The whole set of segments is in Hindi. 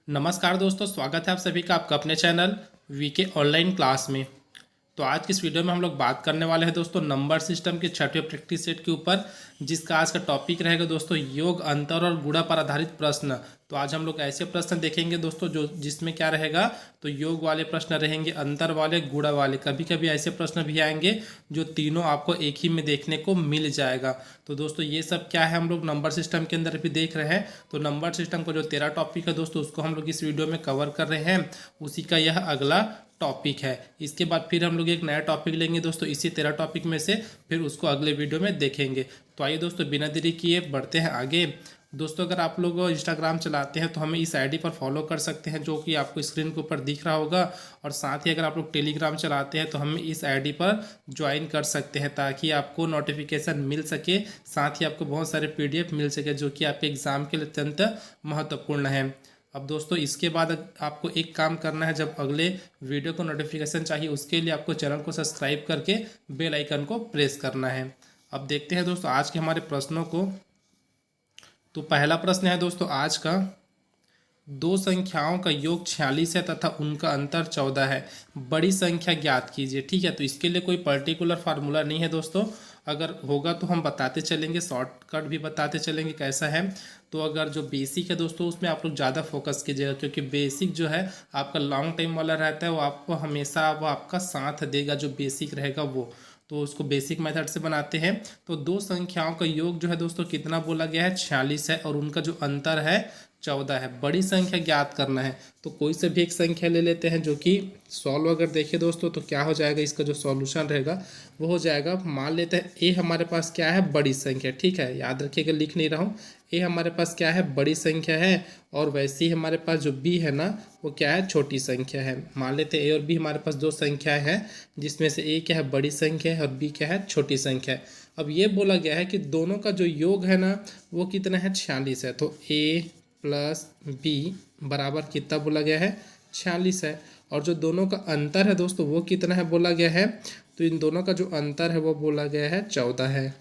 नमस्कार दोस्तों, स्वागत है आप सभी का आपका अपने चैनल वीके ऑनलाइन क्लास में। तो आज की इस वीडियो में हम लोग बात करने वाले हैं दोस्तों नंबर सिस्टम के छठवें प्रैक्टिस सेट के ऊपर, जिसका आज का टॉपिक रहेगा दोस्तों योग, अंतर और गुणा पर आधारित प्रश्न। तो आज हम लोग ऐसे प्रश्न देखेंगे दोस्तों जो जिसमें क्या रहेगा, तो योग वाले प्रश्न रहेंगे, अंतर वाले, गुणा वाले। कभी कभी ऐसे प्रश्न भी आएंगे जो तीनों आपको एक ही में देखने को मिल जाएगा। तो दोस्तों ये सब क्या है, हम लोग नंबर सिस्टम के अंदर भी देख रहे हैं। तो नंबर सिस्टम का जो 13 टॉपिक है दोस्तों, उसको हम लोग इस वीडियो में कवर कर रहे हैं। उसी का यह अगला टॉपिक है। इसके बाद फिर हम लोग एक नया टॉपिक लेंगे दोस्तों इसी 13 टॉपिक में से, फिर उसको अगले वीडियो में देखेंगे। तो आइए दोस्तों बिना देरी किए बढ़ते हैं आगे। दोस्तों अगर आप लोग इंस्टाग्राम चलाते हैं तो हमें इस आईडी पर फॉलो कर सकते हैं, जो कि आपको स्क्रीन के ऊपर दिख रहा होगा। और साथ ही अगर आप लोग टेलीग्राम चलाते हैं तो हमें इस आईडी पर ज्वाइन कर सकते हैं, ताकि आपको नोटिफिकेशन मिल सके, साथ ही आपको बहुत सारे पीडीएफ मिल सके जो कि आपके एग्ज़ाम के लिए अत्यंत महत्वपूर्ण है। अब दोस्तों इसके बाद आपको एक काम करना है, जब अगले वीडियो को नोटिफिकेशन चाहिए उसके लिए आपको चैनल को सब्सक्राइब करके बेल आइकन को प्रेस करना है। अब देखते हैं दोस्तों आज के हमारे प्रश्नों को। तो पहला प्रश्न है दोस्तों आज का, दो संख्याओं का योग 46 है तथा उनका अंतर 14 है, बड़ी संख्या ज्ञात कीजिए। ठीक है, तो इसके लिए कोई पर्टिकुलर फार्मूला नहीं है दोस्तों, अगर होगा तो हम बताते चलेंगे, शॉर्टकट भी बताते चलेंगे कैसा है। तो अगर जो बेसिक है दोस्तों उसमें आप लोग ज़्यादा फोकस कीजिएगा, क्योंकि बेसिक जो है आपका लॉन्ग टाइम वाला रहता है, वो आपको हमेशा वो आपका साथ देगा, जो बेसिक रहेगा वो। तो उसको बेसिक मेथड से बनाते हैं। तो दो संख्याओं का योग जो है दोस्तों कितना बोला गया है, 46 है, और उनका जो अंतर है 14 है। बड़ी संख्या ज्ञात करना है, तो कोई से भी एक संख्या ले लेते हैं जो कि सॉल्व अगर देखें दोस्तों तो क्या हो जाएगा, इसका जो सॉल्यूशन रहेगा वो हो जाएगा। मान लेते हैं ए हमारे पास क्या है, बड़ी संख्या। ठीक है, याद रखिएगा, लिख नहीं रहा हूँ। ए हमारे पास क्या है, बड़ी संख्या है, और वैसे ही हमारे पास जो बी है ना वो क्या है, छोटी संख्या है। मान लेते हैं ए और बी हमारे पास दो संख्याएं हैं, जिसमें से ए क्या है, बड़ी संख्या है, और बी क्या है, छोटी संख्या है। अब ये बोला गया है कि दोनों का जो योग है ना वो कितना है, 46 है। तो ए प्लस बी बराबर कितना बोला गया है, 46 है। और जो दोनों का अंतर है दोस्तों वो कितना है बोला गया है, तो इन दोनों का जो अंतर है वो बोला गया है 14 है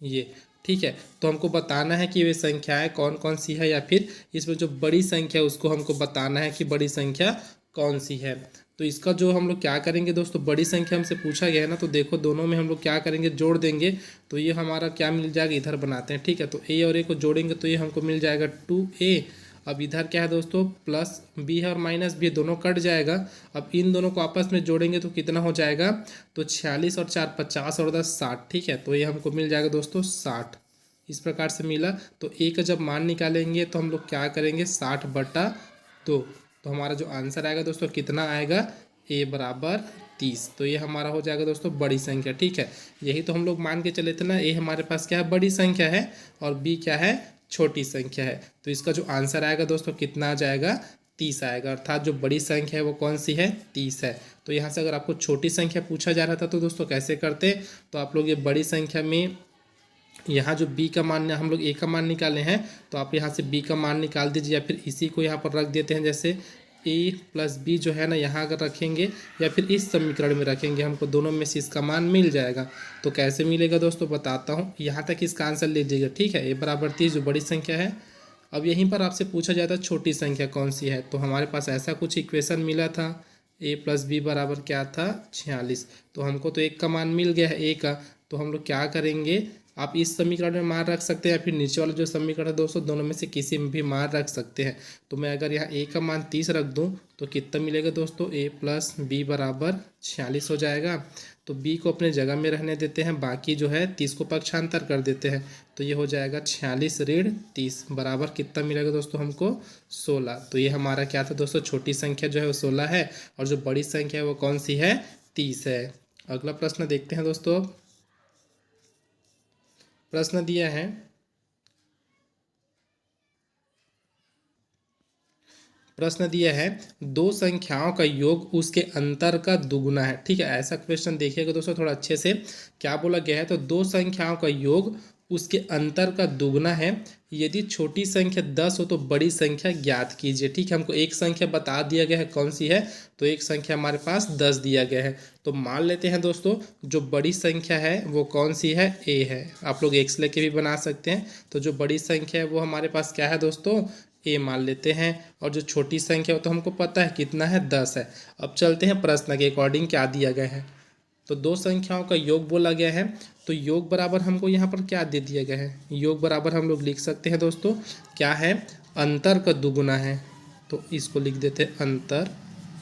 ये। ठीक है, तो हमको बताना है कि वे संख्याएं कौन कौन सी है, या फिर इसमें जो बड़ी संख्या है उसको हमको बताना है कि बड़ी संख्या कौन सी है। तो इसका जो हम लोग क्या करेंगे दोस्तों, बड़ी संख्या हमसे पूछा गया है ना, तो देखो दोनों में हम लोग क्या करेंगे, जोड़ देंगे। तो ये हमारा क्या मिल जाएगा, इधर बनाते हैं। ठीक है, तो ए और ए को जोड़ेंगे तो ये हमको मिल जाएगा 2a। अब इधर क्या है दोस्तों, प्लस बी है और माइनस बी, दोनों कट जाएगा। अब इन दोनों को आपस में जोड़ेंगे तो कितना हो जाएगा, तो 46 और 4 50 और 10 60। ठीक है, तो ये हमको मिल जाएगा दोस्तों 60। इस प्रकार से मिला। तो ए का जब मान निकालेंगे तो हम लोग क्या करेंगे, 60/2। तो हमारा जो आंसर आएगा दोस्तों कितना आएगा, ए बराबर 30। तो ये हमारा हो जाएगा दोस्तों बड़ी संख्या। ठीक है, यही तो हम लोग मान के चले थे ना, ए हमारे पास क्या है, बड़ी संख्या है, और बी क्या है, छोटी संख्या है। तो इसका जो आंसर आएगा दोस्तों कितना आ जाएगा, 30 आएगा। अर्थात जो बड़ी संख्या है वो कौन सी है, 30 है। तो यहाँ से अगर आपको छोटी संख्या पूछा जा रहा था तो दोस्तों कैसे करते, तो आप लोग ये बड़ी संख्या में यहाँ जो b का मान, हम लोग a का मान निकाले हैं, तो आप यहाँ से b का मान निकाल दीजिए, या फिर इसी को यहाँ पर रख देते हैं। जैसे a प्लस बी जो है ना यहाँ अगर रखेंगे, या फिर इस समीकरण में रखेंगे, हमको दोनों में से इसका मान मिल जाएगा। तो कैसे मिलेगा दोस्तों बताता हूँ, यहाँ तक इसका आंसर लीजिएगा। ठीक है, a बराबर 30 जो बड़ी संख्या है। अब यहीं पर आपसे पूछा जाता है छोटी संख्या कौन सी है, तो हमारे पास ऐसा कुछ इक्वेशन मिला था, a प्लस बी बराबर क्या था, 46। तो हमको तो एक का मान मिल गया है a का। तो हम लोग क्या करेंगे, आप इस समीकरण में मान रख सकते हैं, या फिर नीचे वाला जो समीकरण है दोस्तों दोनों में से किसी में भी मान रख सकते हैं। तो मैं अगर यहाँ a का मान 30 रख दूँ तो कितना मिलेगा दोस्तों, a प्लस बी बराबर 46 हो जाएगा। तो b को अपने जगह में रहने देते हैं, बाकी जो है 30 को पक्षांतर कर देते हैं। तो ये हो जाएगा 46 ऋण 30 बराबर कितना मिलेगा दोस्तों हमको, 16। तो ये हमारा क्या था दोस्तों, छोटी संख्या जो है वो 16 है, और जो बड़ी संख्या है वो कौन सी है, 30 है। अगला प्रश्न देखते हैं दोस्तों। प्रश्न दिया है, दो संख्याओं का योग उसके अंतर का दुगुना है। ठीक है, ऐसा क्वेश्चन देखिएगा दोस्तों थोड़ा अच्छे से। क्या बोला गया है, तो दो संख्याओं का योग उसके अंतर का दुगना है, यदि छोटी संख्या 10 हो तो बड़ी संख्या ज्ञात कीजिए। ठीक है, हमको एक संख्या बता दिया गया है कौन सी है, तो एक संख्या हमारे पास 10 दिया गया है। तो मान लेते हैं दोस्तों जो बड़ी संख्या है वो कौन सी है, a है। आप लोग x लेके भी बना सकते हैं। तो जो बड़ी संख्या है वो हमारे पास क्या है दोस्तों, ए मान लेते हैं। और जो छोटी संख्या हो तो हमको पता है कितना है, 10 है। अब चलते हैं प्रश्न के अकॉर्डिंग क्या दिया गया है। तो दो संख्याओं का योग बोला गया है, तो योग बराबर हमको यहाँ पर क्या दे दिया गया है, योग बराबर हम लोग लिख सकते हैं दोस्तों क्या है, अंतर का दुगुना है। तो इसको लिख देते हैं अंतर,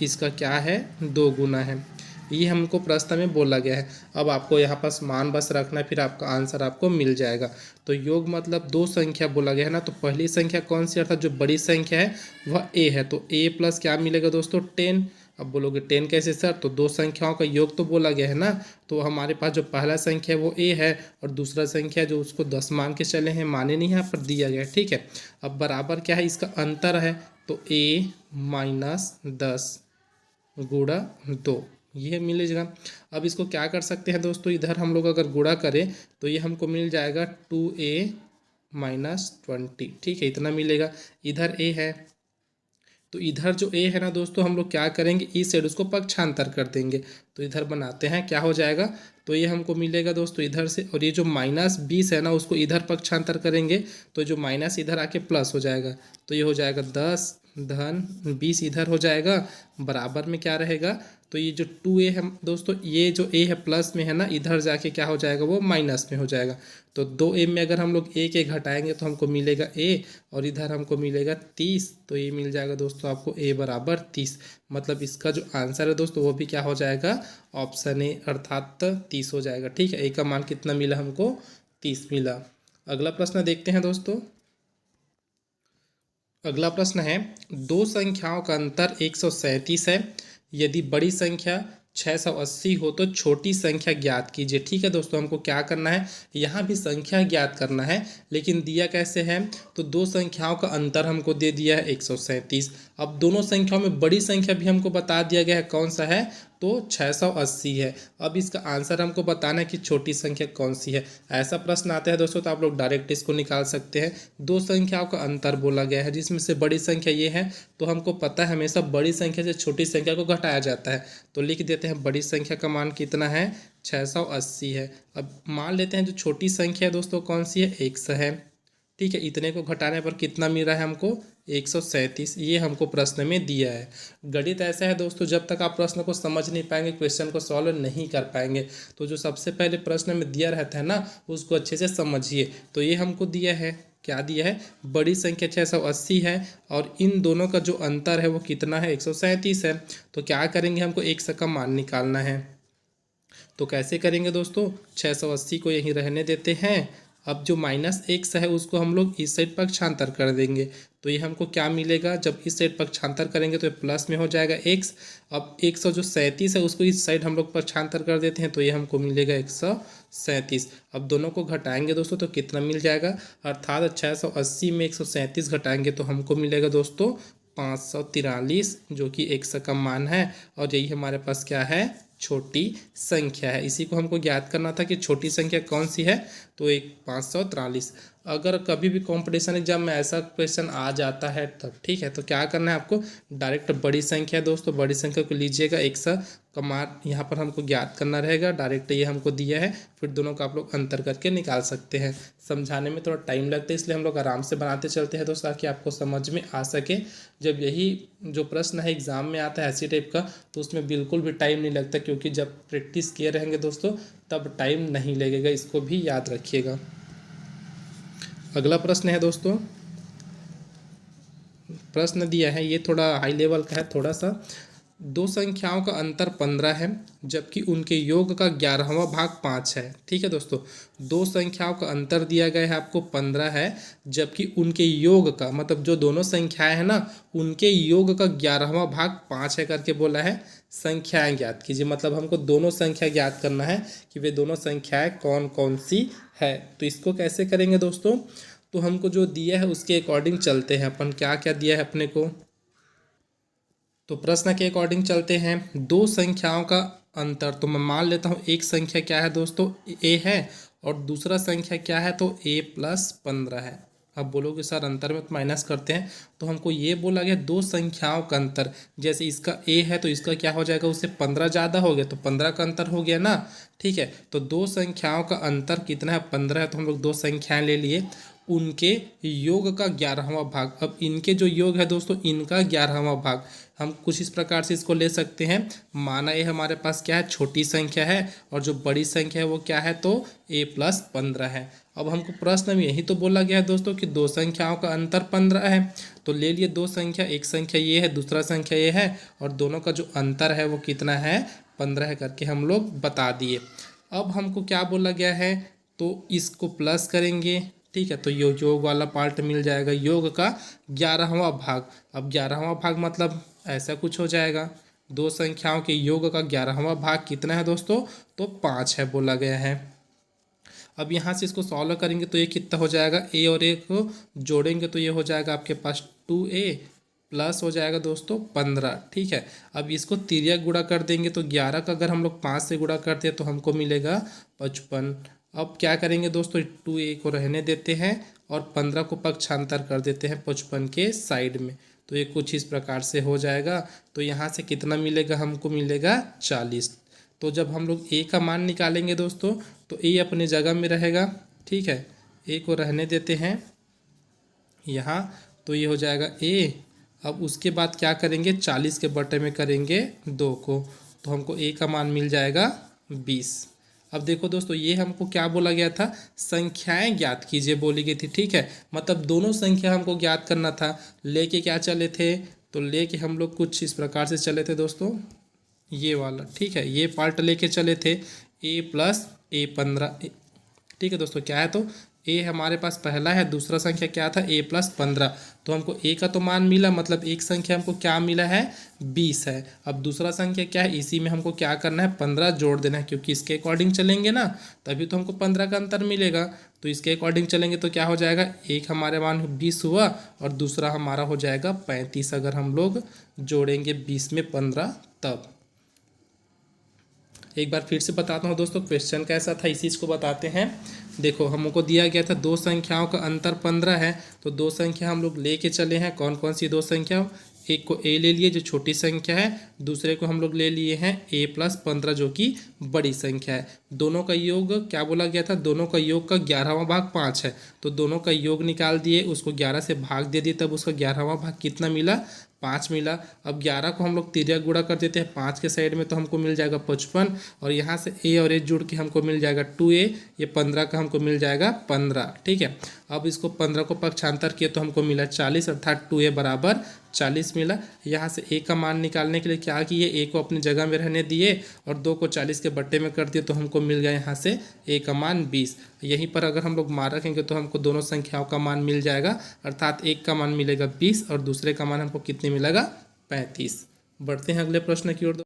इसका क्या है, 2 गुना है। ये हमको प्रश्न में बोला गया है। अब आपको यहाँ पास मान बस रखना है, फिर आपका आंसर आपको मिल जाएगा। तो योग मतलब दो संख्या बोला गया है ना, तो पहली संख्या कौन सी, अर्थात जो बड़ी संख्या है वह ए है। तो ए प्लस क्या मिलेगा दोस्तों, 10। अब बोलोगे 10 कैसे सर, तो दो संख्याओं का योग तो बोला गया है ना। तो हमारे पास जो पहला संख्या है वो ए है, और दूसरा संख्या जो उसको 10 मान के चले हैं, माने नहीं यहाँ पर दिया गया है, ठीक है। अब बराबर क्या है, इसका अंतर है, तो ए माइनस 10 गुणा 2, ये मिलेगा। अब इसको क्या कर सकते हैं दोस्तों, इधर हम लोग अगर गुणा करें तो ये हमको मिल जाएगा 2a माइनस 20, ठीक है, इतना मिलेगा। इधर a है, तो इधर जो a है ना दोस्तों, हम लोग क्या करेंगे, इस साइड उसको पक्षांतर कर देंगे। तो इधर बनाते हैं, क्या हो जाएगा, तो ये हमको मिलेगा दोस्तों इधर से, और ये जो -20 है ना उसको इधर पक्षांतर करेंगे, तो जो माइनस इधर आके प्लस हो जाएगा। तो ये हो जाएगा 10 धन 20 इधर हो जाएगा, बराबर में क्या रहेगा, तो ये जो 2a है दोस्तों, ये जो a है प्लस में है ना, इधर जाके क्या हो जाएगा, वो माइनस में हो जाएगा। तो 2a में अगर हम लोग a के घटाएंगे तो हमको मिलेगा a, और इधर हमको मिलेगा 30। तो ये मिल जाएगा दोस्तों आपको a बराबर 30। मतलब इसका जो आंसर है दोस्तों वो भी क्या हो जाएगा, ऑप्शन ए अर्थात 30 हो जाएगा, ठीक है। a का मान कितना मिला हमको, 30 मिला। अगला प्रश्न देखते हैं दोस्तों। अगला प्रश्न है, दो संख्याओं का अंतर 137 है। यदि बड़ी संख्या 680 हो तो छोटी संख्या ज्ञात कीजिए। ठीक है दोस्तों, हमको क्या करना है, यहाँ भी संख्या ज्ञात करना है, लेकिन दिया कैसे है, तो दो संख्याओं का अंतर हमको दे दिया है 137। अब दोनों संख्याओं में बड़ी संख्या भी हमको बता दिया गया है, कौन सा है, तो 680 है। अब इसका आंसर हमको बताना है कि छोटी संख्या कौन सी है। ऐसा प्रश्न आता है दोस्तों तो आप लोग डायरेक्ट इसको निकाल सकते हैं। दो संख्याओं का अंतर बोला गया है, जिसमें से बड़ी संख्या ये है, तो हमको पता है हमेशा बड़ी संख्या से छोटी संख्या को घटाया जाता है। तो लिख देते हैं बड़ी संख्या का मान कितना है, 680 है। अब मान लेते हैं जो छोटी संख्या है दोस्तों कौन सी है, 100 है। ठीक है, इतने को घटाने पर कितना मिल रहा है हमको, 137। ये हमको प्रश्न में दिया है। गणित ऐसा है दोस्तों, जब तक आप प्रश्न को समझ नहीं पाएंगे, क्वेश्चन को सॉल्व नहीं कर पाएंगे। तो जो सबसे पहले प्रश्न में दिया रहता है ना, उसको अच्छे से समझिए। तो ये हमको दिया है, क्या दिया है, बड़ी संख्या 680 है, और इन दोनों का जो अंतर है वो कितना है, 137 है। तो क्या करेंगे, हमको 100 का मान निकालना है। तो कैसे करेंगे दोस्तों, 680 को यहीं रहने देते हैं। अब जो -1 है उसको हम लोग इस साइड पक्षांतर कर देंगे। तो ये हमको क्या मिलेगा, जब इस साइड पक्षांतर करेंगे तो ये प्लस में हो जाएगा x। अब 137 है उसको इस साइड हम लोग पक्षांतर कर देते हैं, तो ये हमको मिलेगा 137। अब दोनों को घटाएंगे दोस्तों तो कितना मिल जाएगा, अर्थात 680 में 137 घटाएंगे तो हमको मिलेगा दोस्तों 543, जो कि 100 का मान है। और यही हमारे पास क्या है, छोटी संख्या है। इसी को हमको ज्ञात करना था कि छोटी संख्या कौन सी है, तो 543। अगर कभी भी कंपटीशन एग्जाम में ऐसा क्वेश्चन आ जाता है तब, ठीक है, तो क्या करना है आपको, डायरेक्ट बड़ी संख्या दोस्तों, बड़ी संख्या को लीजिएगा, 100 का मान यहाँ पर हमको ज्ञात करना रहेगा। डायरेक्ट ये हमको दिया है, फिर दोनों का आप लोग अंतर करके निकाल सकते हैं। समझाने में थोड़ा टाइम लगता है, इसलिए हम लोग आराम से बनाते चलते हैं दोस्तों, ताकि आपको समझ में आ सके। जब यही जो प्रश्न है एग्जाम में आता है ऐसी टाइप का, तो उसमें बिल्कुल भी टाइम नहीं लगता, क्योंकि जब प्रैक्टिस किए रहेंगे दोस्तों तब टाइम नहीं लगेगा, इसको भी याद रखिएगा। अगला प्रश्न है दोस्तों, प्रश्न दिया है, ये थोड़ा हाई लेवल का है थोड़ा सा। दो संख्याओं का अंतर 15 है, जबकि उनके योग का 11वां भाग 5 है। ठीक है दोस्तों, दो संख्याओं का अंतर दिया गया है आपको 15 है, जबकि उनके योग का, मतलब जो दोनों संख्याएं हैं ना, उनके योग का 11वां भाग 5 है करके बोला है। संख्याएं ज्ञात कीजिए, मतलब हमको दोनों संख्या ज्ञात करना है कि वे दोनों संख्याएं कौन कौन सी है। तो इसको कैसे करेंगे दोस्तों, तो हमको जो दिया है उसके अकॉर्डिंग चलते हैं अपन। क्या क्या दिया है अपने को, तो प्रश्न के अकॉर्डिंग चलते हैं। दो संख्याओं का अंतर, तो मैं मान लेता हूँ एक संख्या क्या है दोस्तों, a है, और दूसरा संख्या क्या है, तो a + 15 है। अब बोलोगे सर अंतर में तो माइनस करते हैं, तो हमको ये बोला गया दो संख्याओं का अंतर, जैसे इसका a है तो इसका क्या हो जाएगा, उससे 15 ज़्यादा हो गया, तो 15 का अंतर हो गया ना। ठीक है, तो दो संख्याओं का अंतर कितना है, 15 है, तो हम लोग दो संख्याएं ले लिए। उनके योग का 11वां भाग। अब इनके जो योग है दोस्तों, इनका 11वां भाग हम कुछ इस प्रकार से इसको ले सकते हैं। माना ये हमारे पास क्या है, छोटी संख्या है, और जो बड़ी संख्या है वो क्या है, तो a+15 है। अब हमको प्रश्न में यही तो बोला गया है दोस्तों कि दो संख्याओं का अंतर 15 है। तो ले लिए दो संख्या, एक संख्या ये है, दूसरा संख्या ये है, और दोनों का जो अंतर है वो कितना है, 15 करके हम लोग बता दिए। अब हमको क्या बोला गया है, तो इसको प्लस करेंगे, ठीक है, तो योग वाला पार्ट मिल जाएगा, योग का 11वां भाग। अब 11वां भाग मतलब ऐसा कुछ हो जाएगा, दो संख्याओं के योग का 11वां भाग कितना है दोस्तों, तो 5 है बोला गया है। अब यहाँ से इसको सॉल्व करेंगे तो ये कितना हो जाएगा, ए और ए को जोड़ेंगे तो ये हो जाएगा आपके पास 2a प्लस हो जाएगा दोस्तों 15, ठीक है। अब इसको तिर्या गुणा कर देंगे तो 11 का अगर हम लोग 5 से गुणा करते हैं तो हमको मिलेगा 55। अब क्या करेंगे दोस्तों, 2a को रहने देते हैं और 15 को पक्षांतर कर देते हैं 55 के साइड में, तो ये कुछ इस प्रकार से हो जाएगा। तो यहाँ से कितना मिलेगा, हमको मिलेगा 40। तो जब हम लोग a का मान निकालेंगे दोस्तों, तो a अपने जगह में रहेगा, ठीक है, a को रहने देते हैं यहाँ, तो ये हो जाएगा a। अब उसके बाद क्या करेंगे, 40 के बटे में करेंगे 2 को, तो हमको a का मान मिल जाएगा 20। अब देखो दोस्तों, ये हमको क्या बोला गया था, संख्याएं ज्ञात कीजिए बोली गई थी, ठीक है, मतलब दोनों संख्या हमको ज्ञात करना था। लेके क्या चले थे, तो लेके हम लोग कुछ इस प्रकार से चले थे दोस्तों, ये वाला, ठीक है, ये पार्ट लेके चले थे a+a15, ठीक है दोस्तों, क्या है, तो a हमारे पास पहला है, दूसरा संख्या क्या था, a+15, तो हमको a का तो मान मिला, मतलब एक संख्या हमको क्या मिला है, 20 है। अब दूसरा संख्या क्या है, इसी में हमको क्या करना है, 15 जोड़ देना है, क्योंकि इसके अकॉर्डिंग चलेंगे ना, तभी तो हमको 15 का अंतर मिलेगा। तो इसके अकॉर्डिंग चलेंगे तो क्या हो जाएगा, एक हमारे मान 20 हुआ और दूसरा हमारा हो जाएगा 35, अगर हम लोग जोड़ेंगे 20 में 15 तब। एक बार फिर से बताता हूँ दोस्तों, क्वेश्चन कैसा था इसी चीज़ को बताते हैं। देखो, हमको दिया गया था दो संख्याओं का अंतर 15 है, तो दो संख्या हम लोग लेके चले हैं। कौन कौन सी दो संख्या, एक को a ले लिए जो छोटी संख्या है, दूसरे को हम लोग ले लिए हैं a+15 जो कि बड़ी संख्या है। दोनों का योग क्या बोला गया था, दोनों का योग का 11वां भाग 5 है, तो दोनों का योग निकाल दिए, उसको 11 से भाग दे दिए, तब उसका 11वां भाग कितना मिला, 5 मिला। अब 11 को हम लोग तिर्यक गुणा कर देते हैं 5 के साइड में, तो हमको मिल जाएगा 55, और यहाँ से a और a जुड़ के हमको मिल जाएगा 2a, ये 15 का हमको मिल जाएगा 15, ठीक है। अब इसको 15 को पक्षांतर किए तो हमको मिला 40, अर्थात 2a बराबर 40 मिला। यहाँ से a का मान निकालने के लिए क्या किए, a को अपनी जगह में रहने दिए और 2 को 40 के बट्टे में कर दिए, तो हमको मिल गया यहाँ से a का मान 20। यहीं पर अगर हम लोग मान रखेंगे तो हमको दोनों संख्याओं का मान मिल जाएगा, अर्थात एक का मान मिलेगा 20 और दूसरे का मान हमको कितने मिलेगा, 35। बढ़ते हैं अगले प्रश्न की ओर।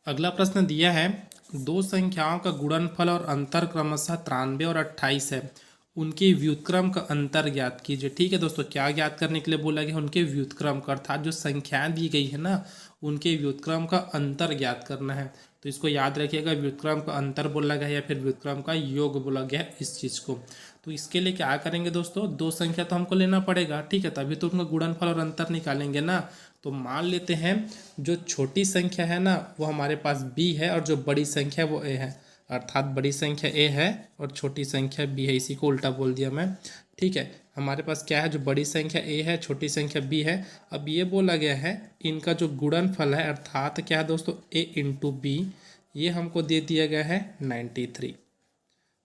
अगला प्रश्न दिया है, दो संख्याओं का गुणनफल और अंतर क्रमशः 93 और 28 है, उनके व्युत्क्रम का अंतर ज्ञात कीजिए। ठीक है दोस्तों, क्या ज्ञात करने के लिए बोला गया, उनके व्युत्क्रम का, अर्थात जो संख्याएं दी गई है ना, उनके व्युत्क्रम का अंतर ज्ञात करना है। तो इसको याद रखिएगा, व्युत्क्रम का अंतर बोला गया है या फिर व्युत्क्रम का योग बोला गया है इस चीज़ को। तो इसके लिए क्या करेंगे दोस्तों, दो संख्या तो हमको लेना पड़ेगा, ठीक है, तभी तो उनका गुणनफल और अंतर निकालेंगे ना। तो मान लेते हैं जो छोटी संख्या है ना वो हमारे पास b है और जो बड़ी संख्या है वो a है, अर्थात बड़ी संख्या a है और छोटी संख्या b है, इसी को उल्टा बोल दिया मैं। ठीक है, हमारे पास क्या है, जो बड़ी संख्या a है, छोटी संख्या b है। अब ये बोला गया है इनका जो गुणनफल है, अर्थात क्या है दोस्तों, a इंटू b, ये हमको दे दिया गया है 93।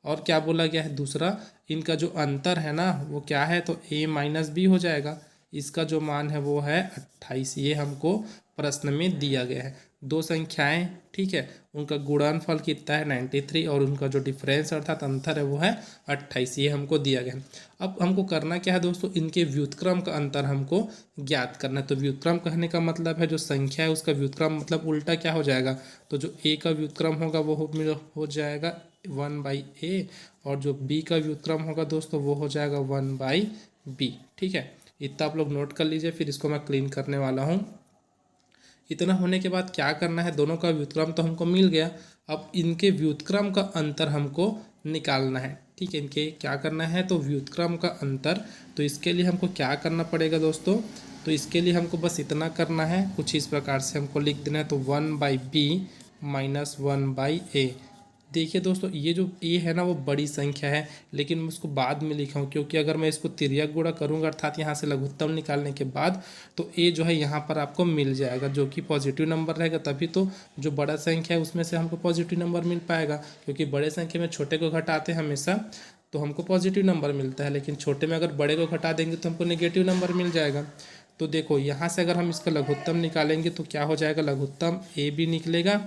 और क्या बोला गया है दूसरा, इनका जो अंतर है ना वो क्या है, तो a माइनस बी हो जाएगा, इसका जो मान है वो है 28। ये हमको प्रश्न में दिया गया है। दो संख्याएं, ठीक है, उनका गुणनफल कितना है 93 और उनका जो डिफरेंस अर्थात अंतर है वो है 28, ये हमको दिया गया है। अब हमको करना क्या है दोस्तों, इनके व्युत्क्रम का अंतर हमको ज्ञात करना है। तो व्युत्क्रम कहने का मतलब है जो संख्या है उसका व्युत्क्रम, मतलब उल्टा क्या हो जाएगा, तो जो a का व्युत्क्रम होगा वो हो जाएगा 1/a और जो b का व्युत्क्रम होगा दोस्तों वो हो जाएगा 1/b। ठीक है, इतना आप लोग नोट कर लीजिए, फिर इसको मैं क्लीन करने वाला हूँ। इतना होने के बाद क्या करना है, दोनों का व्युत्क्रम तो हमको मिल गया, अब इनके व्युत्क्रम का अंतर हमको निकालना है। ठीक है, इनके क्या करना है, तो व्युत्क्रम का अंतर। तो इसके लिए हमको क्या करना पड़ेगा दोस्तों, तो इसके लिए हमको बस इतना करना है, कुछ इस प्रकार से हमको लिख देना है। तो 1/b माइनस 1/a देखिए दोस्तों, ये जो ए है ना वो बड़ी संख्या है, लेकिन मैं उसको बाद में लिखा हूँ क्योंकि अगर मैं इसको तिर्यक गुणा करूँगा अर्थात यहाँ से लघुत्तम निकालने के बाद, तो ए जो है यहाँ पर आपको मिल जाएगा, जो कि पॉजिटिव नंबर रहेगा, तभी तो जो बड़ा संख्या है उसमें से हमको पॉजिटिव नंबर मिल पाएगा। क्योंकि बड़े संख्या में छोटे को घटाते हैं हमेशा, तो हमको पॉजिटिव नंबर मिलता है, लेकिन छोटे में अगर बड़े को घटा देंगे तो हमको नेगेटिव नंबर मिल जाएगा। तो देखो यहाँ से अगर हम इसका लघुत्तम निकालेंगे तो क्या हो जाएगा, लघुत्तम ए बी निकलेगा।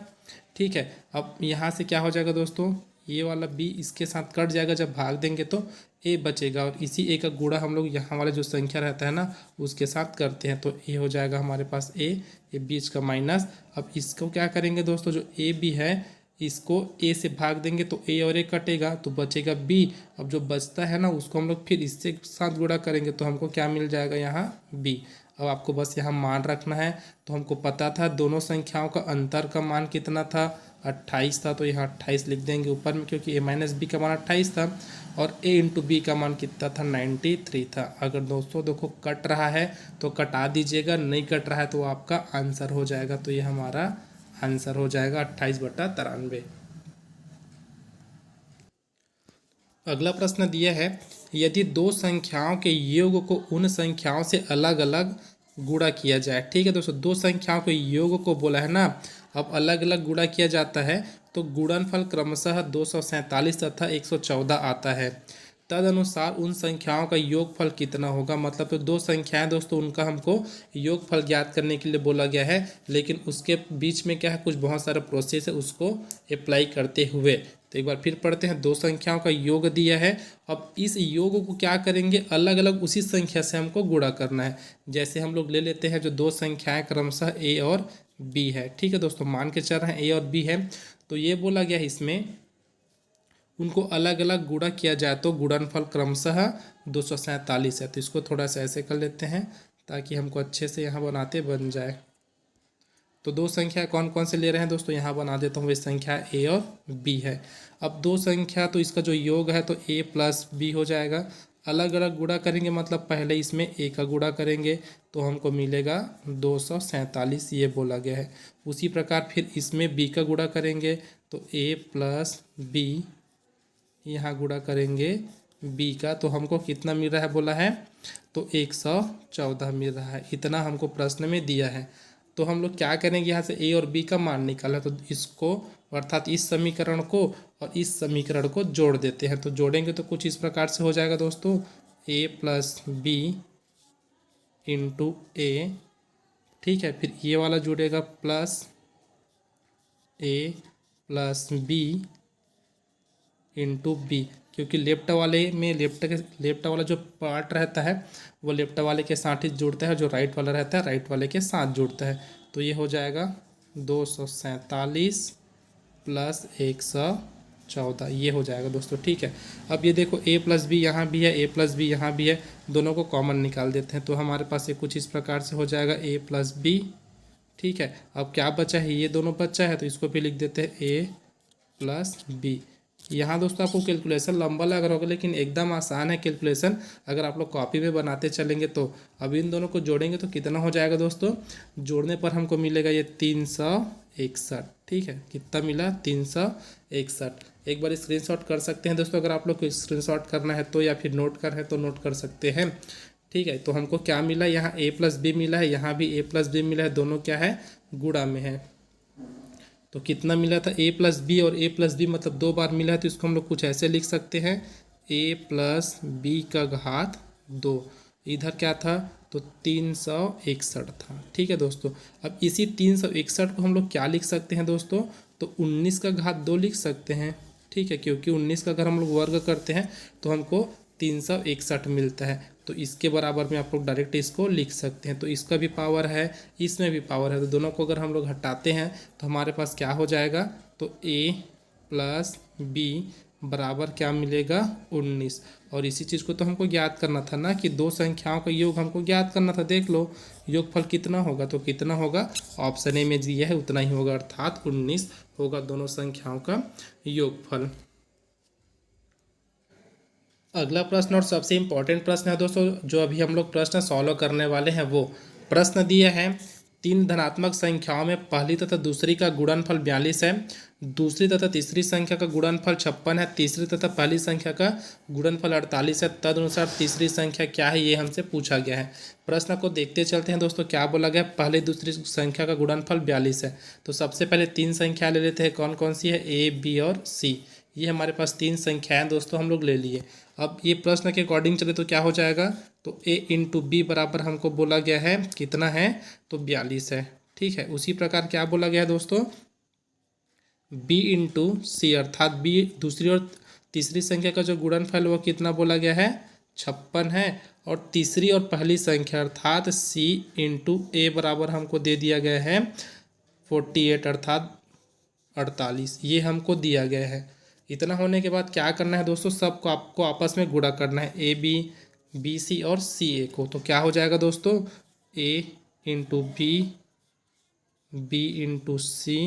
ठीक है, अब यहाँ से क्या हो जाएगा दोस्तों, ये वाला बी इसके साथ कट जाएगा, जब भाग देंगे तो ए बचेगा, और इसी ए का गुणा हम लोग यहाँ वाला जो संख्या रहता है ना उसके साथ करते हैं, तो ए हो जाएगा हमारे पास ए बीच का माइनस। अब इसको क्या करेंगे दोस्तों, जो ए बी है इसको ए से भाग देंगे तो ए और ए कटेगा तो बचेगा बी। अब जो बचता है ना उसको हम लोग फिर इससे साथ गुणा करेंगे तो हमको क्या मिल जाएगा, यहाँ बी। अब आपको बस यहाँ मान रखना है। तो हमको पता था दोनों संख्याओं का अंतर का मान कितना था, 28 था, तो यहाँ 28 लिख देंगे ऊपर में, क्योंकि a माइनस बी का मान 28 था और a इंटू बी का मान कितना था, 93 था। अगर दोस्तों देखो कट रहा है तो कटा दीजिएगा, नहीं कट रहा है तो आपका आंसर हो जाएगा। तो ये हमारा आंसर हो जाएगा 28/93। अगला प्रश्न दिया है, यदि दो संख्याओं के योग को उन संख्याओं से अलग अलग गुणा किया जाए। ठीक है दोस्तों, दो संख्याओं के योग को बोला है ना, अब अलग अलग गुणा किया जाता है तो गुणनफल क्रमशः 247 तथा 114 आता है। तदनुसार उन संख्याओं का योगफल कितना होगा। मतलब तो दो संख्याएं दोस्तों, उनका हमको योगफल ज्ञात करने के लिए बोला गया है, लेकिन उसके बीच में क्या है, कुछ बहुत सारा प्रोसेस है उसको अप्लाई करते हुए। तो एक बार फिर पढ़ते हैं, दो संख्याओं का योग दिया है, अब इस योग को क्या करेंगे, अलग अलग उसी संख्या से हमको गुणा करना है। जैसे हम लोग ले लेते हैं जो दो संख्याएं क्रमशः ए और बी है। ठीक है दोस्तों, मान के चल रहे हैं ए और बी है, तो ये बोला गया है इसमें उनको अलग अलग गुणा किया जाए तो गुणनफल क्रमशः 247 है। तो इसको थोड़ा सा ऐसे कर लेते हैं ताकि हमको अच्छे से यहाँ बनाते बन जाए। तो दो संख्या कौन कौन से ले रहे हैं दोस्तों, यहाँ बना देता हूँ, वही संख्या ए और बी है। अब दो संख्या तो इसका जो योग है तो ए प्लस बी हो जाएगा। अलग अलग गुणा करेंगे मतलब पहले इसमें ए का गुणा करेंगे तो हमको मिलेगा 247, ये बोला गया है। उसी प्रकार फिर इसमें बी का गुणा करेंगे तो ए प्लस बी, यहाँ गुणा करेंगे बी का, तो हमको कितना मिल रहा है बोला है, तो 114 मिल रहा है। इतना हमको प्रश्न में दिया है। तो हम लोग क्या करेंगे, यहाँ से ए और बी का मान निकाला, तो इसको अर्थात इस समीकरण को और इस समीकरण को जोड़ देते हैं। तो जोड़ेंगे तो कुछ इस प्रकार से हो जाएगा दोस्तों, ए प्लस बी इंटू ए। ठीक है, फिर ये वाला जुड़ेगा प्लस ए प्लस बी इंटू बी, क्योंकि लेफ्ट वाले में लेफ्ट वाला जो पार्ट रहता है वो लेफ्ट वाले के साथ ही जुड़ता है, जो राइट वाला रहता है राइट वाले के साथ जुड़ता है। तो ये हो जाएगा 247 प्लस 114, ये हो जाएगा दोस्तों। ठीक है, अब ये देखो ए प्लस बी यहाँ भी है, ए प्लस बी यहाँ भी है, दोनों को कॉमन निकाल देते हैं। तो हमारे पास ये कुछ इस प्रकार से हो जाएगा ए प्लस बी। ठीक है, अब क्या बचा है, ये दोनों बचा है तो इसको भी लिख देते हैं ए प्लस बी। यहाँ दोस्तों आपको कैलकुलेशन लंबा लग रहा होगा, लेकिन एकदम आसान है कैलकुलेशन, अगर आप लोग कॉपी में बनाते चलेंगे तो। अब इन दोनों को जोड़ेंगे तो कितना हो जाएगा दोस्तों, जोड़ने पर हमको मिलेगा ये 361। ठीक है, कितना मिला, 361। एक बार स्क्रीनशॉट कर सकते हैं दोस्तों, अगर आप लोग को स्क्रीनशॉट करना है तो, या फिर नोट कर है तो नोट कर सकते हैं। ठीक है, तो हमको क्या मिला, यहाँ ए प्लस बी मिला है, यहाँ भी ए प्लस बी मिला है, दोनों क्या है, गुणा में है। तो कितना मिला था, ए प्लस बी और ए प्लस बी मतलब दो बार मिला है, तो इसको हम लोग कुछ ऐसे लिख सकते हैं, ए प्लस बी का घात 2। इधर क्या था, तो 361 था। ठीक है दोस्तों, अब इसी 361 को हम लोग क्या लिख सकते हैं दोस्तों, तो 19 का घात 2 लिख सकते हैं। ठीक है, क्योंकि 19 का अगर हम लोग वर्ग करते हैं तो हमको 361 मिलता है, तो इसके बराबर में आप लोग डायरेक्ट इसको लिख सकते हैं। तो इसका भी पावर है, इसमें भी पावर है, तो दोनों को अगर हम लोग हटाते हैं तो हमारे पास क्या हो जाएगा, तो a प्लस बी बराबर क्या मिलेगा, 19। और इसी चीज़ को तो हमको ज्ञात करना था ना, कि दो संख्याओं का योग हमको ज्ञात करना था। देख लो योगफल कितना होगा, तो कितना होगा, ऑप्शन ए में दिया है उतना ही होगा, अर्थात 19 होगा दोनों संख्याओं का योगफल। अगला प्रश्न और सबसे इम्पोर्टेंट प्रश्न है दोस्तों, जो अभी हम लोग प्रश्न सॉल्व करने वाले हैं, वो प्रश्न दिया है तीन धनात्मक संख्याओं में पहली तथा दूसरी का गुणनफल 42 है, दूसरी तथा तीसरी संख्या का गुणनफल 56 है, तीसरी तथा पहली संख्या का गुणनफल 48 है, तदनुसार तीसरी संख्या क्या है ये हमसे पूछा गया है। प्रश्न को देखते चलते हैं दोस्तों। क्या बोला गया, पहले दूसरी संख्या का गुणनफल 42 है। तो सबसे पहले तीन संख्या ले लेते हैं, कौन कौन सी है, ए बी और सी। ये हमारे पास तीन संख्याएं दोस्तों हम लोग ले लिए। अब ये प्रश्न के अकॉर्डिंग चले तो क्या हो जाएगा, तो a इंटू बी बराबर हमको बोला गया है कितना है, तो 42 है। ठीक है, उसी प्रकार क्या बोला गया है दोस्तों, b इंटू सी, अर्थात b दूसरी और तीसरी संख्या का जो गुणनफल वो कितना बोला गया है, 56 है। और तीसरी और पहली संख्या अर्थात c इंटू ए बराबर हमको दे दिया गया है 48 अर्थात 48, ये हमको दिया गया है। इतना होने के बाद क्या करना है दोस्तों, सबको आपको आपस में गुणा करना है, ए बी, बी सी और सी ए को। तो क्या हो जाएगा दोस्तों, ए इंटू बी, बी इंटू सी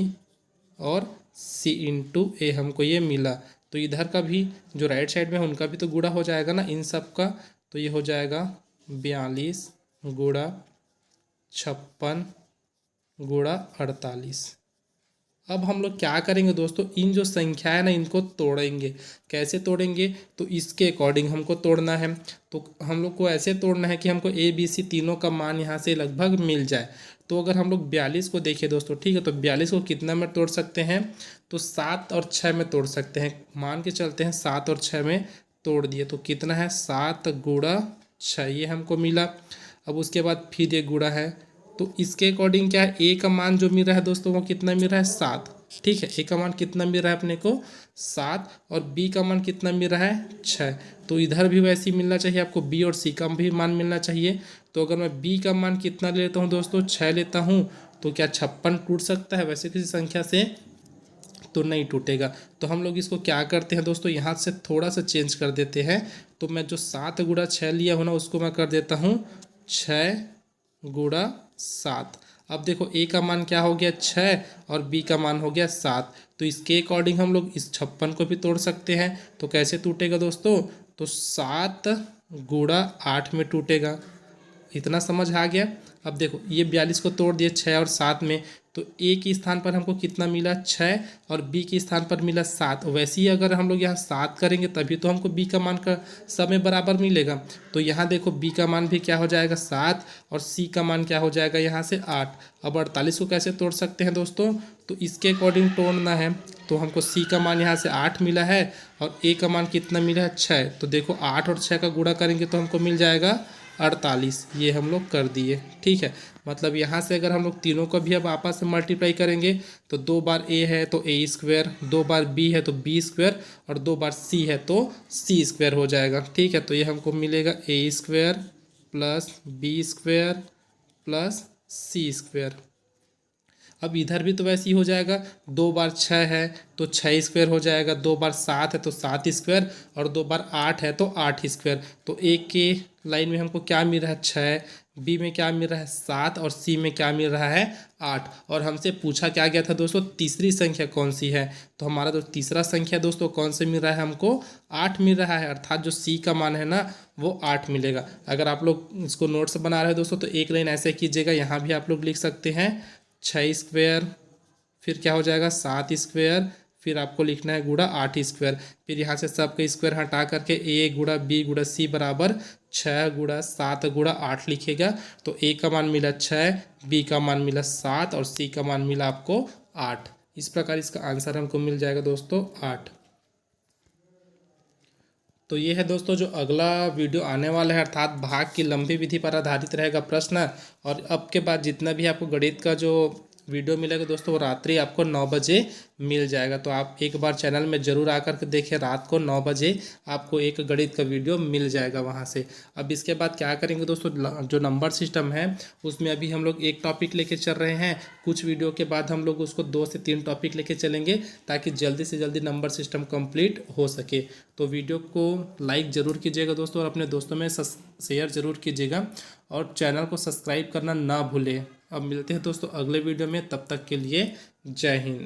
और सी इंटू ए हमको ये मिला। तो इधर का भी जो राइट साइड में है उनका भी तो गुणा हो जाएगा ना इन सब का। तो ये हो जाएगा 42 गुणा 56 गुणा 48। अब हम लोग क्या करेंगे दोस्तों, इन जो संख्या है ना इनको तोड़ेंगे। कैसे तोड़ेंगे, तो इसके अकॉर्डिंग हमको तोड़ना है। तो हम लोग को ऐसे तोड़ना है कि हमको ए बी सी तीनों का मान यहाँ से लगभग मिल जाए। तो अगर हम लोग 42 को देखें दोस्तों, ठीक है, तो 42 को कितना में तोड़ सकते हैं, तो 7 और 6 में तोड़ सकते हैं। मान के चलते हैं 7 और 6 में तोड़ दिए तो कितना है, 7 गुणा 6, ये हमको मिला। अब उसके बाद फिर ये गुणा है, तो इसके अकॉर्डिंग क्या है, ए का मान जो मिल रहा है दोस्तों वो कितना मिल रहा है, 7। ठीक है, ए का मान कितना मिल रहा है अपने को, 7, और बी का मान कितना मिल रहा है, 6। तो इधर भी वैसे ही मिलना चाहिए आपको, बी और सी का भी मान मिलना चाहिए। तो अगर मैं बी का मान कितना लेता हूँ दोस्तों, 6 लेता हूँ, तो क्या 56 टूट सकता है वैसे किसी संख्या से, तो नहीं टूटेगा। तो हम लोग इसको क्या करते हैं दोस्तों, यहाँ से थोड़ा सा चेंज कर देते हैं। तो मैं जो 7 गुणा 6 लिया हूँ ना उसको मैं कर देता हूँ 6 गुणा 7। अब देखो ए का मान क्या हो गया, 6, और बी का मान हो गया 7। तो इसके अकॉर्डिंग हम लोग इस 56 को भी तोड़ सकते हैं। तो कैसे टूटेगा दोस्तों, तो 7 गुणा 8 में टूटेगा। इतना समझ आ गया। अब देखो ये 42 को तोड़ दिए 6 और 7 में, तो ए के स्थान पर हमको कितना मिला, 6, और बी के स्थान पर मिला 7। वैसे ही अगर हम लोग यहाँ 7 करेंगे तभी तो हमको बी का मान का समय बराबर मिलेगा। तो यहाँ देखो बी का मान भी क्या हो जाएगा, 7, और सी का मान क्या हो जाएगा यहाँ से 8। अब 48 को कैसे तोड़ सकते हैं दोस्तों, तो इसके अकॉर्डिंग तोड़ना है। तो हमको सी का मान यहाँ से 8 मिला है और ए का मान कितना मिला है, 6। तो देखो 8 और 6 का गुणा करेंगे तो हमको मिल जाएगा 48। ये हम लोग कर दिए। ठीक है, मतलब यहाँ से अगर हम लोग तीनों को भी अब आपस में मल्टीप्लाई करेंगे तो 2 बार ए है तो ए स्क्वायर, 2 बार बी है तो बी स्क्वायर, और 2 बार सी है तो सी स्क्वायर हो जाएगा। ठीक है, तो ये हमको मिलेगा a square plus b square plus c square. अब इधर भी तो वैसे ही हो जाएगा, 2 बार 6 है तो 6 स्क्वायर हो जाएगा, 2 बार 7 है तो 7 स्क्वायर, और 2 बार 8 है तो 8 स्क्वायर। तो ए के लाइन में हमको क्या मिल रहा है, 6, बी में क्या मिल रहा है, 7, और सी में क्या मिल रहा है, 8। और हमसे पूछा क्या गया था दोस्तों, तीसरी संख्या कौन सी है। तो हमारा जो तीसरा संख्या दोस्तों कौन से मिल रहा है, हमको 8 मिल रहा है, अर्थात जो सी का मान है ना वो 8 मिलेगा। अगर आप लोग इसको नोट्स बना रहे हो दोस्तों तो एक लाइन ऐसे कीजिएगा, यहाँ भी आप लोग लिख सकते हैं 6 स्क्वायर, फिर क्या हो जाएगा 7 स्क्वायर, फिर आपको लिखना है गुणा 8 स्क्वायर। फिर यहाँ से सबके स्क्वायर हटा करके ए गुणा बी गुणा सी बराबर 6 गुणा 7 गुणा 8 लिखेगा। तो ए का मान मिला 6, बी का मान मिला 7, और सी का मान मिला आपको 8। इस प्रकार इसका आंसर हमको मिल जाएगा दोस्तों 8। तो ये है दोस्तों जो अगला वीडियो आने वाला है, अर्थात भाग की लंबी विधि पर आधारित रहेगा प्रश्न। और अब के बाद जितना भी आपको गणित का जो वीडियो मिलेगा दोस्तों वो रात्रि आपको 9 बजे मिल जाएगा। तो आप एक बार चैनल में ज़रूर आकर के देखें, रात को 9 बजे आपको एक गणित का वीडियो मिल जाएगा वहाँ से। अब इसके बाद क्या करेंगे दोस्तों, जो नंबर सिस्टम है उसमें अभी हम लोग एक टॉपिक लेके चल रहे हैं, कुछ वीडियो के बाद हम लोग उसको 2 से 3 टॉपिक लेके चलेंगे ताकि जल्दी से जल्दी नंबर सिस्टम कंप्लीट हो सके। तो वीडियो को लाइक ज़रूर कीजिएगा दोस्तों, और अपने दोस्तों में शेयर ज़रूर कीजिएगा, और चैनल को सब्सक्राइब करना ना भूलें। अब मिलते हैं दोस्तों अगले वीडियो में, तब तक के लिए जय हिंद।